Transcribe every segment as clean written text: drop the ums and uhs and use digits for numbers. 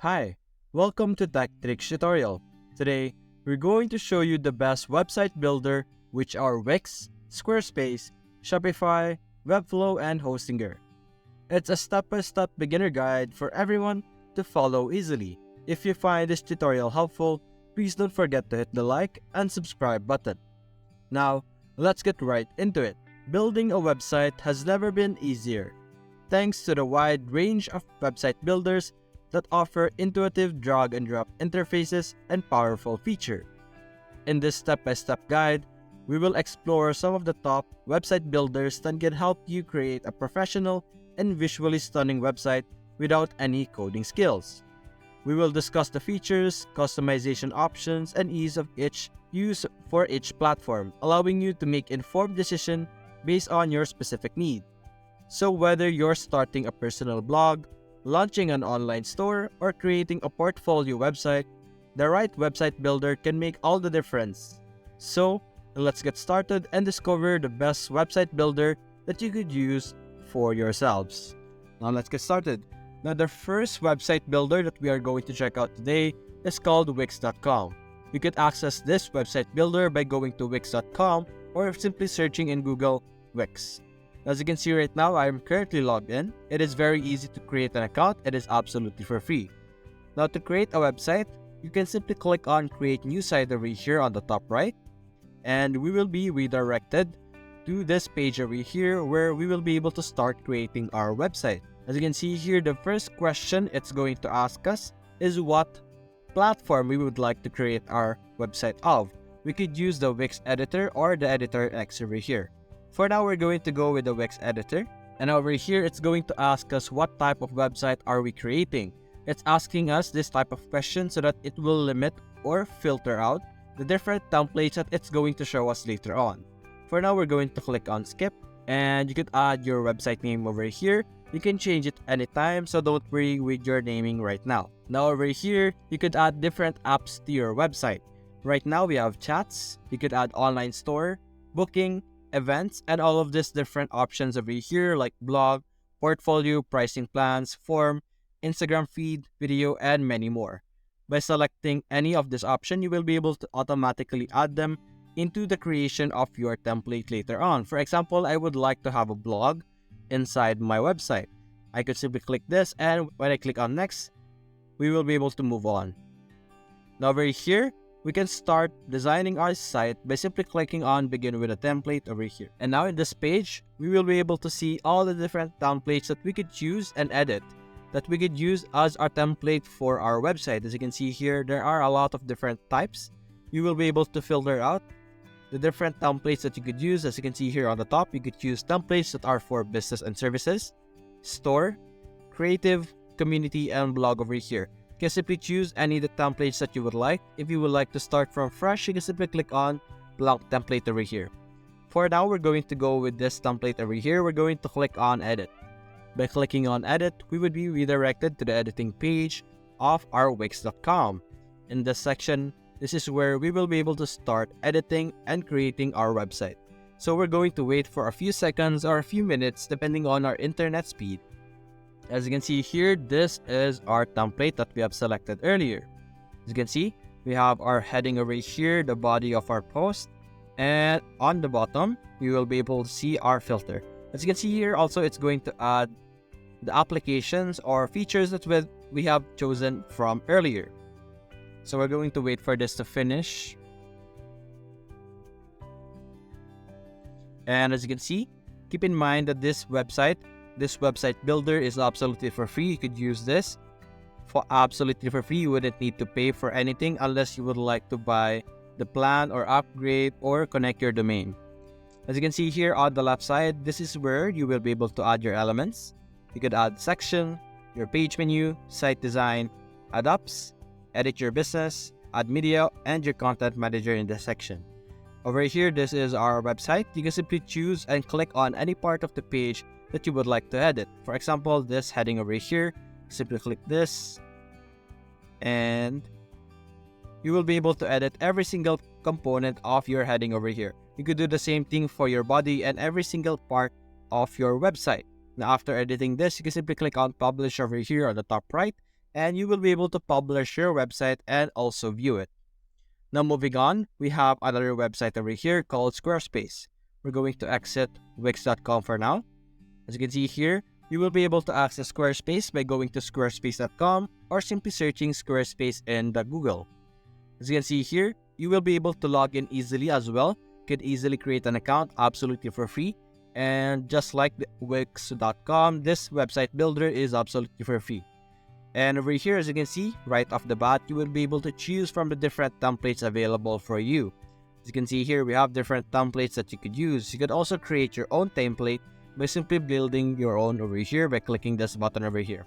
Hi, welcome to Tech Tricks tutorial. Today, we're going to show you the best website builder, which are Wix, Squarespace, Shopify, WEBFLOW, and Hostinger. It's a step-by-step beginner guide for everyone to follow easily. If you find this tutorial helpful, please don't forget to hit the like and subscribe button. Now, let's get right into it. Building a website has never been easier, thanks to the wide range of website builders that offer intuitive drag-and-drop interfaces and powerful features. In this step-by-step guide, we will explore some of the top website builders that can help you create a professional and visually stunning website without any coding skills. We will discuss the features, customization options, and ease of each use for each platform, allowing you to make informed decisions based on your specific need. So whether you're starting a personal blog, launching an online store, or creating a portfolio website, the right website builder can make all the difference. So let's get started and discover the best website builder that you could use for yourselves. Now let's get started. Now the first website builder that we are going to check out today is called Wix.com. You can access this website builder by going to Wix.com or simply searching in Google Wix. As you can see right now, I am currently logged in. It is very easy to create an account. It is absolutely for free. Now to create a website, you can simply click on create new site over here on the top right, and we will be redirected to this page over here where we will be able to start creating our website. As you can see here, the first question it's going to ask us is what platform we would like to create our website of. We could use the Wix editor or the editor X over here. For now, we're going to go with the Wix editor. And over here, it's going to ask us what type of website are we creating. It's asking us this type of question so that it will limit or filter out the different templates that it's going to show us later on. For now, we're going to click on skip. And you could add your website name over here. You can change it anytime, so don't worry with your naming right now. Now over here, you could add different apps to your website. Right now, we have chats. You could add online store, booking, events, and all of these different options over here like blog, portfolio, pricing plans, form, Instagram feed, video, and many more. By selecting any of this option, you will be able to automatically add them into the creation of your template later on. For example, I would like to have a blog inside my website. I could simply click this, and when I click on next, we will be able to move on. Now over here, we can start designing our site by simply clicking on begin with a template over here. And now in this page, we will be able to see all the different templates that we could choose and edit, that we could use as our template for our website. As you can see here, there are a lot of different types. You will be able to filter out the different templates that you could use. As you can see here on the top, you could use templates that are for business and services, store, creative, community, and blog over here. You can simply choose any of the templates that you would like. If you would like to start from fresh, you can simply click on blank template over here. For now, we're going to go with this template over here. We're going to click on edit. By clicking on edit, we would be redirected to the editing page of our Wix.com. In this section, this is where we will be able to start editing and creating our website. So we're going to wait for a few seconds or a few minutes depending on our internet speed. As you can see here, this is our template that we have selected earlier. As you can see, we have our heading over here, the body of our post, and on the bottom, we will be able to see our filter. As you can see here, also it's going to add the applications or features that we have chosen from earlier. So we're going to wait for this to finish. And as you can see, keep in mind that this website builder is absolutely for free. You could use this for absolutely for free. You wouldn't need to pay for anything unless you would like to buy the plan or upgrade or connect your domain. As you can see here on the left side, this is where you will be able to add your elements. You could add section, your page menu, site design, add apps, edit your business, add media, and your content manager in this section. Over here, this is our website. You can simply choose and click on any part of the page that you would like to edit. For example, this heading over here, simply click this, and you will be able to edit every single component of your heading over here. You could do the same thing for your body and every single part of your website. Now, after editing this, you can simply click on publish over here on the top right, and you will be able to publish your website and also view it. Now moving on, we have another website over here called Squarespace. We're going to exit Wix.com for now. As you can see here, you will be able to access Squarespace by going to squarespace.com or simply searching Squarespace in the Google. As you can see here, you will be able to log in easily as well. You could easily create an account absolutely for free. And just like the Wix.com, this website builder is absolutely for free. And over here, as you can see, right off the bat, you will be able to choose from the different templates available for you. As you can see here, we have different templates that you could use. You could also create your own template by simply building your own over here by clicking this button over here.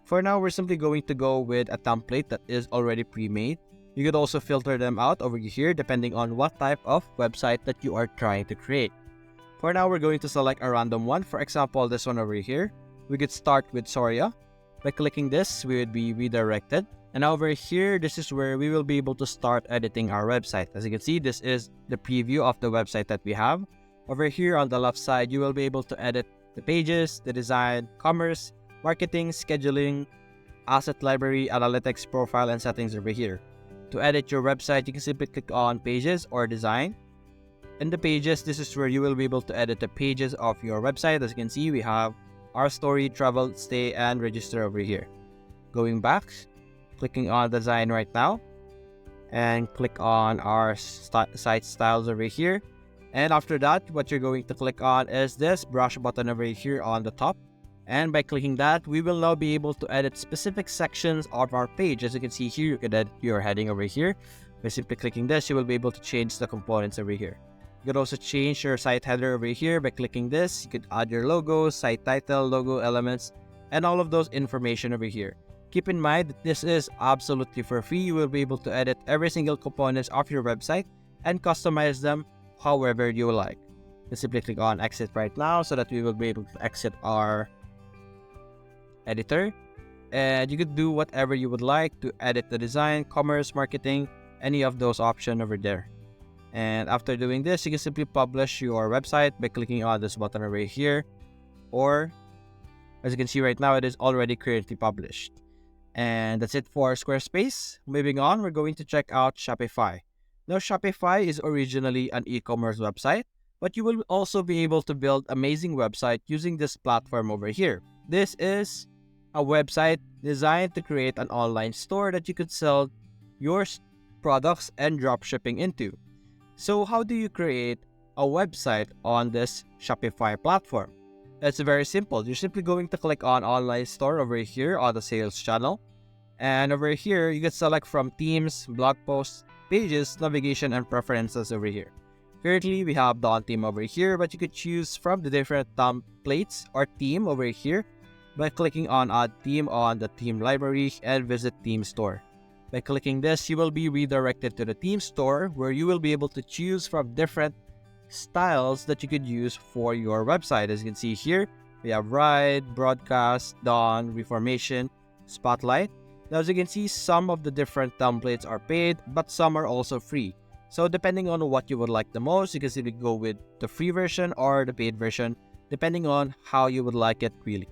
For now, we're simply going to go with a template that is already pre-made. You could also filter them out over here depending on what type of website that you are trying to create. For now, we're going to select a random one. For example, this one over here. We could start with Soria. By clicking this, we would be redirected. And over here, this is where we will be able to start editing our website. As you can see, this is the preview of the website that we have. Over here on the left side, you will be able to edit the pages, the design, commerce, marketing, scheduling, asset library, analytics, profile, and settings over here. To edit your website, you can simply click on pages or design. In the pages, this is where you will be able to edit the pages of your website. As you can see, we have our story, travel, stay, and register over here. Going back, clicking on design right now, and click on our site styles over here. And after that, what you're going to click on is this brush button over here on the top. And by clicking that, we will now be able to edit specific sections of our page. As you can see here, you can edit your heading over here. By simply clicking this, you will be able to change the components over here. You could also change your site header over here by clicking this. You could add your logo, site title, logo elements, and all of those information over here. Keep in mind that this is absolutely for free. You will be able to edit every single component of your website and customize them however you like. Just simply click on exit right now so that we will be able to exit our editor. And you could do whatever you would like to edit the design, commerce, marketing, any of those options over there. And after doing this, you can simply publish your website by clicking on this button over here. Or, as you can see right now, it is already currently published. And that's it for Squarespace. Moving on, we're going to check out Shopify. Now, Shopify is originally an e-commerce website, but you will also be able to build amazing website using this platform over here. This is a website designed to create an online store that you could sell your products and drop shipping into. So how do you create a website on this Shopify platform? It's very simple. You're simply going to click on online store over here on the sales channel. And over here, you can select from themes, blog posts, pages, navigation, and preferences over here. Currently, we have Dawn theme over here, but you could choose from the different templates or theme over here by clicking on add theme on the theme library and visit theme store. By clicking this, you will be redirected to the theme store where you will be able to choose from different styles that you could use for your website. As you can see here, we have Ride, Broadcast, Dawn, Reformation, Spotlight. Now, as you can see, some of the different templates are paid, but some are also free. So depending on what you would like the most, you can simply go with the free version or the paid version, depending on how you would like it really.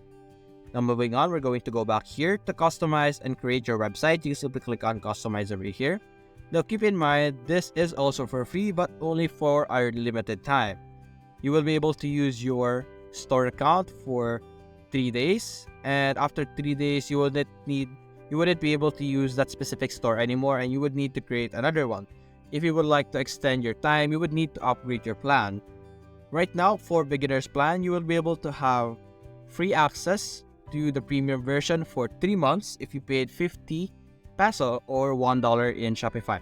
Now moving on, we're going to go back here to customize and create your website. You can simply click on customize over here. Now keep in mind, this is also for free, but only for a limited time. You will be able to use your store account for 3 days, and after 3 days, you wouldn't be able to use that specific store anymore, and you would need to create another one. If you would like to extend your time, you would need to upgrade your plan. Right now, for beginners plan, you will be able to have free access to the premium version for 3 months if you paid 50 peso or $1 in Shopify.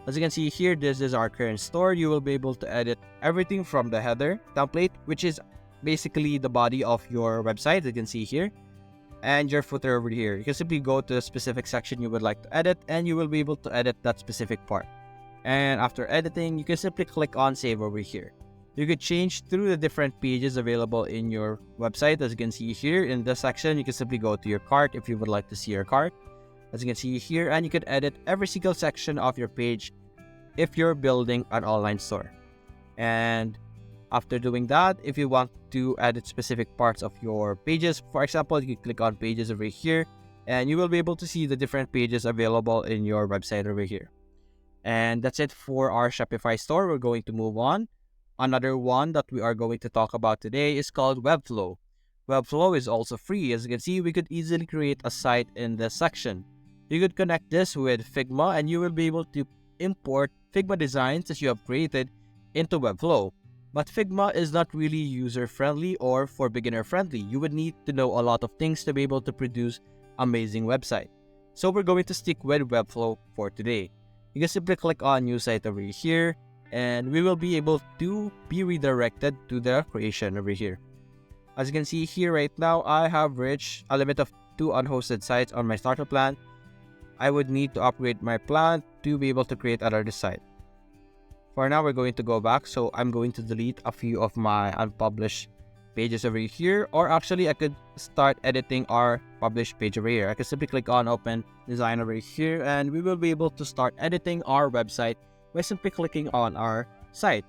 As you can see here, this is our current store. You will be able to edit everything from the header template, which is basically the body of your website, as you can see here, and your footer over here. You can simply go to a specific section you would like to edit, and you will be able to edit that specific part. And after editing, you can simply click on save over here. You could change through the different pages available in your website. As you can see here in this section, you can simply go to your cart if you would like to see your cart. As you can see here, and you can edit every single section of your page if you're building an online store. And after doing that, if you want to edit specific parts of your pages, for example, you can click on pages over here and you will be able to see the different pages available in your website over here. And that's it for our Shopify store. We're going to move on. Another one that we are going to talk about today is called WEBFLOW. WEBFLOW is also free. As you can see, we could easily create a site in this section. You could connect this with Figma and you will be able to import Figma designs that you have created into WEBFLOW. But Figma is not really user-friendly or for beginner-friendly. You would need to know a lot of things to be able to produce amazing website. So we're going to stick with WEBFLOW for today. You can simply click on New Site over here, and we will be able to be redirected to the creation over here. As you can see here right now, I have reached a limit of 2 unhosted sites on my starter plan. I would need to upgrade my plan to be able to create another site. For now, we're going to go back, so I'm going to delete a few of my unpublished pages over here, or actually I could start editing our published page over here. I can simply click on Open Design over here, and we will be able to start editing our website by simply clicking on our site.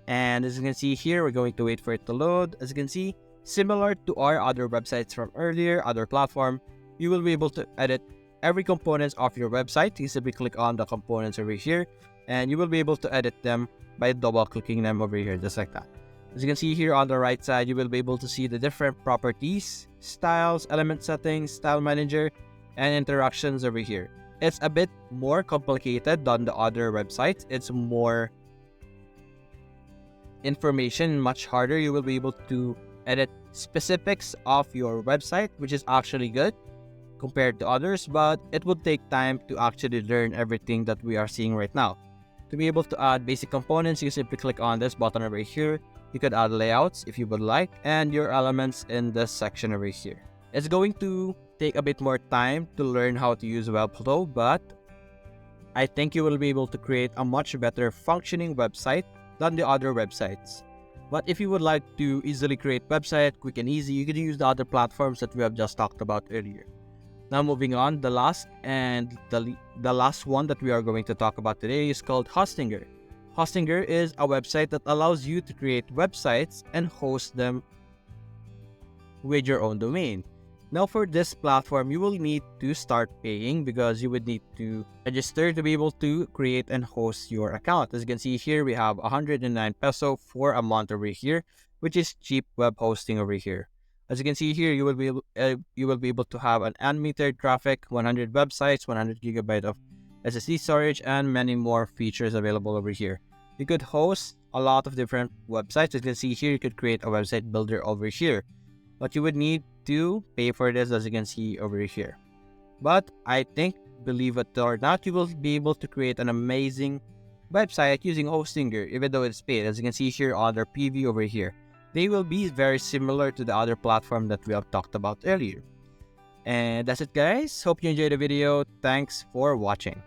And as you can see here, we're going to wait for it to load. As you can see, similar to our other websites from earlier, other platform, you will be able to edit every components of your website. You simply click on the components over here, and you will be able to edit them by double clicking them over here, just like that. As you can see here on the right side, you will be able to see the different properties, styles, element settings, style manager, and interactions over here. It's a bit more complicated than the other websites. It's more information, much harder. You will be able to edit specifics of your website, which is actually good compared to others, but it would take time to actually learn everything that we are seeing right now. To be able to add basic components, you simply click on this button over here. You could add layouts if you would like, and your elements in this section over here. It's going to take a bit more time to learn how to use WEBFLOW, but I think you will be able to create a much better functioning website than the other websites. But if you would like to easily create website quick and easy, you can use the other platforms that we have just talked about earlier. Now moving on, the last one that we are going to talk about today is called Hostinger. Hostinger is a website that allows you to create websites and host them with your own domain. Now for this platform, you will need to start paying because you would need to register to be able to create and host your account. As you can see here, we have 109 peso for a month over here, which is cheap web hosting over here. As you can see here, you will be able to have an unmetered traffic, 100 websites, 100 gigabyte of SSD storage, and many more features available over here. You could host a lot of different websites. As you can see here, you could create a website builder over here, but you would need to pay for this, as you can see over here. But I think, believe it or not, you will be able to create an amazing website using Hostinger, even though it's paid. As you can see here on their preview over here, they will be very similar to the other platform that we have talked about earlier. And that's it, guys. Hope you enjoyed the video. Thanks for watching.